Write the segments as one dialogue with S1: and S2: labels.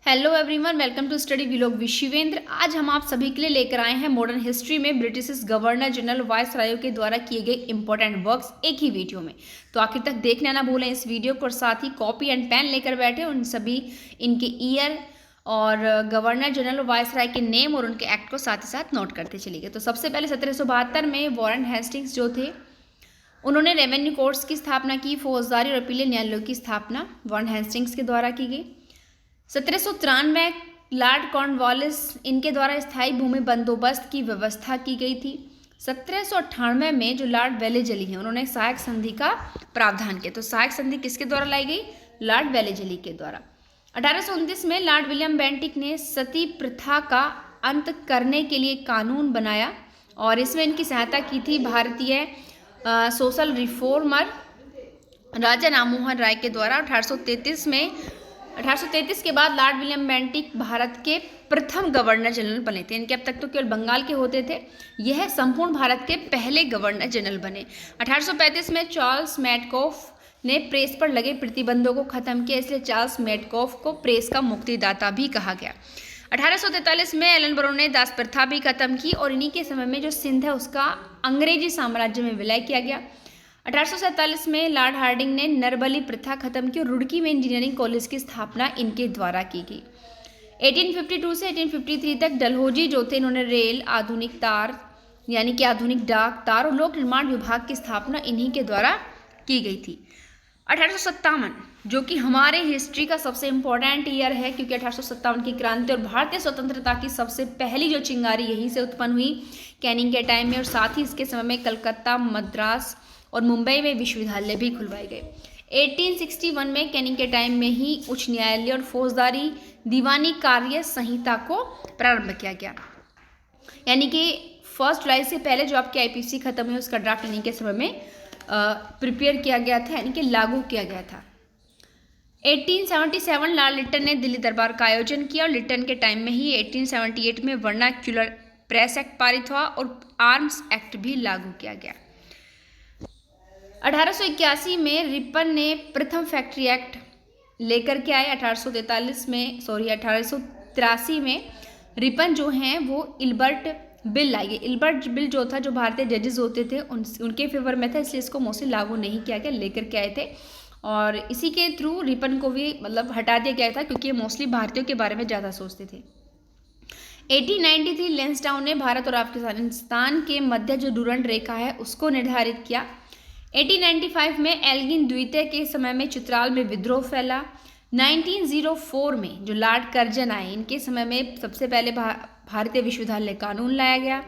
S1: Hello everyone, welcome to study vlog with Shivendra. आज हम आप सभी के लिए लेकर आए हैं मॉडर्न हिस्ट्री में ब्रिटिश गवर्नर जनरल वायसराय के द्वारा किए गए इंपॉर्टेंट वर्क्स एक ही वीडियो में। तो आखिर तक देखना ना भूलें इस वीडियो को, और साथ ही कॉपी एंड पेन लेकर बैठे उन सभी इनके ईयर और गवर्नर जनरल वायसराय के नेम और उनके एक्ट को साथ ही साथ नोट करते चलिए। तो सबसे पहले 1772 में वॉरेन हेस्टिंग्स जो थे उन्होंने रेवेन्यू कोर्ट्स की स्थापना की। फौजदारी और अपीलीय न्यायालयों की स्थापना वॉरेन हेस्टिंग्स के द्वारा की गई। 1793 लॉर्ड कॉर्नवालिस इनके द्वारा स्थायी भूमि बंदोबस्त की व्यवस्था की गई थी। 1798 में जो लॉर्ड वेलेजली हैं उन्होंने सहायक संधि का प्रावधान किया। तो सहायक संधि किसके द्वारा लाई गई? लॉर्ड वेलेजली के द्वारा। 1829 में लॉर्ड विलियम बेंटिक ने सती प्रथा का अंत करने के लिए कानून बनाया और इसमें इनकी सहायता की थी भारतीय सोशल रिफॉर्मर राजा राममोहन राय के द्वारा। 1833 के बाद लॉर्ड विलियम बेंटिक भारत के प्रथम गवर्नर जनरल बने थे। इनके अब तक तो केवल बंगाल के होते थे, यह संपूर्ण भारत के पहले गवर्नर जनरल बने। 1835 में चार्ल्स मैडकॉफ ने प्रेस पर लगे प्रतिबंधों को खत्म किया, इसलिए चार्ल्स मैडकॉफ को प्रेस का मुक्तिदाता भी कहा गया। 1843 में एलन ब्रो ने दास प्रथा भी खत्म की और इन्हीं के समय में जो सिंध है उसका अंग्रेजी साम्राज्य में विलय किया गया। 1847 में लॉर्ड हार्डिंग ने नरबली प्रथा खत्म की और रुड़की में इंजीनियरिंग कॉलेज की स्थापना इनके द्वारा की गई। 1852 से 1853 तक डलहौजी जो थे इन्होंने रेल, आधुनिक तार यानी कि आधुनिक डाक तार और लोक निर्माण विभाग की स्थापना इन्हीं के द्वारा की गई थी। 1857 जो कि हमारे हिस्ट्री का सबसे इम्पोर्टेंट ईयर है, क्योंकि 1857 की क्रांति और भारतीय स्वतंत्रता की सबसे पहली जो चिंगारी यहीं से उत्पन्न हुई कैनिंग के टाइम में, और साथ ही इसके समय में कलकत्ता, मद्रास और मुंबई में विश्वविद्यालय भी खुलवाए गए। 1861 में कैनिंग के टाइम में ही उच्च न्यायालय और फौजदारी दीवानी कार्य संहिता को प्रारंभ किया गया, यानी कि 1 जुलाई से पहले जो आपकी आईपीसी खत्म हुई उसका ड्राफ्ट इन्हीं के समय में प्रिपेयर किया गया था, यानी कि लागू किया गया था। 1877 लॉर्ड लिटन ने दिल्ली दरबार का आयोजन किया और लिटन के टाइम में ही 1878 में वर्नाक्यूलर प्रेस एक्ट पारित हुआ और आर्म्स एक्ट भी लागू किया गया। 1881 में रिपन ने प्रथम फैक्ट्री एक्ट लेकर के आए। 1883 में रिपन जो हैं वो इल्बर्ट बिल लाई गई। इल्बर्ट बिल जो था, जो भारतीय जजेस होते थे उनके फेवर में था, इसलिए इसको मोस्टली लागू नहीं किया गया, लेकर के आए थे और इसी के थ्रू रिपन को भी हटा दिया गया था, क्योंकि ये मोस्टली भारतीयों के बारे में ज़्यादा सोचते थे। 1893 लैंसडाउन ने भारत और अफगानिस्तान के मध्य जो डूरंड रेखा है उसको निर्धारित किया। 1895 में एल्गिन द्वितीय के समय में चित्राल में विद्रोह फैला। 1904 में जो लॉर्ड कर्जन आए इनके समय में सबसे पहले भारतीय विश्वविद्यालय कानून लाया गया।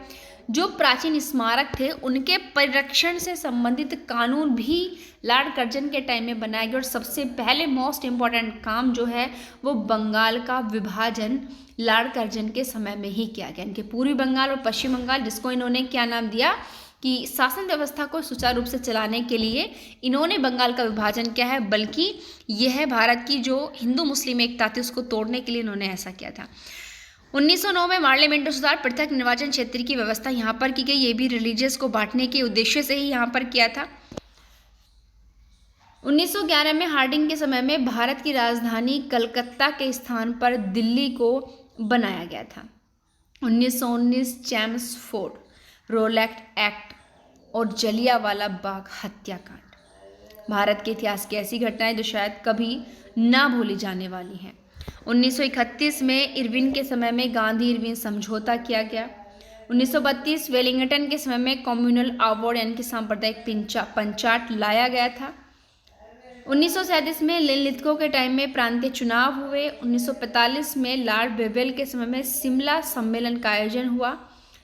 S1: जो प्राचीन स्मारक थे उनके परिरक्षण से संबंधित कानून भी लॉर्ड कर्जन के टाइम में बनाया गया और सबसे पहले मोस्ट इम्पॉर्टेंट काम जो है वो बंगाल का विभाजन लॉर्ड कर्जन के समय में ही किया गया। इनके पूर्वी बंगाल और पश्चिम बंगाल, जिसको इन्होंने क्या नाम दिया कि शासन व्यवस्था को सुचारू रूप से चलाने के लिए इन्होंने बंगाल का विभाजन किया है, बल्कि यह भारत की जो हिंदू मुस्लिम एकता थी उसको तोड़ने के लिए इन्होंने ऐसा किया था। 1909 में पार्लियामेंट सुधार, पृथक निर्वाचन क्षेत्र की व्यवस्था यहाँ पर की गई, ये भी रिलीजियस को बांटने के उद्देश्य से ही यहाँ पर किया था। 1911 में हार्डिंग के समय में भारत की राजधानी कलकत्ता के स्थान पर दिल्ली को बनाया गया था। 1919 चैम्सफोर्ड रोलैक्ट एक्ट और जलियांवाला बाग हत्याकांड भारत के इतिहास की ऐसी घटनाएं जो शायद कभी ना भूली जाने वाली हैं। 1931 में इरविन के समय में गांधी इरविन समझौता किया गया। 1932 वेलिंगटन के समय में कम्युनल अवार्ड यानी कि सांप्रदायिक पंचाट लाया गया था। 1937 में लिनलिथगो के टाइम में प्रांतीय चुनाव हुए। 1945 में लॉर्ड बेवेल के समय में शिमला सम्मेलन का आयोजन हुआ।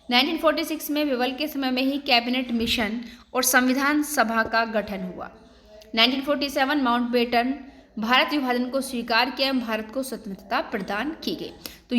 S1: 1946 में बेवेल के समय में ही कैबिनेट मिशन और संविधान सभा का गठन हुआ। 1947 माउंटबेटन भारत विभाजन को स्वीकार किया एवं भारत को स्वतंत्रता प्रदान की गई। तो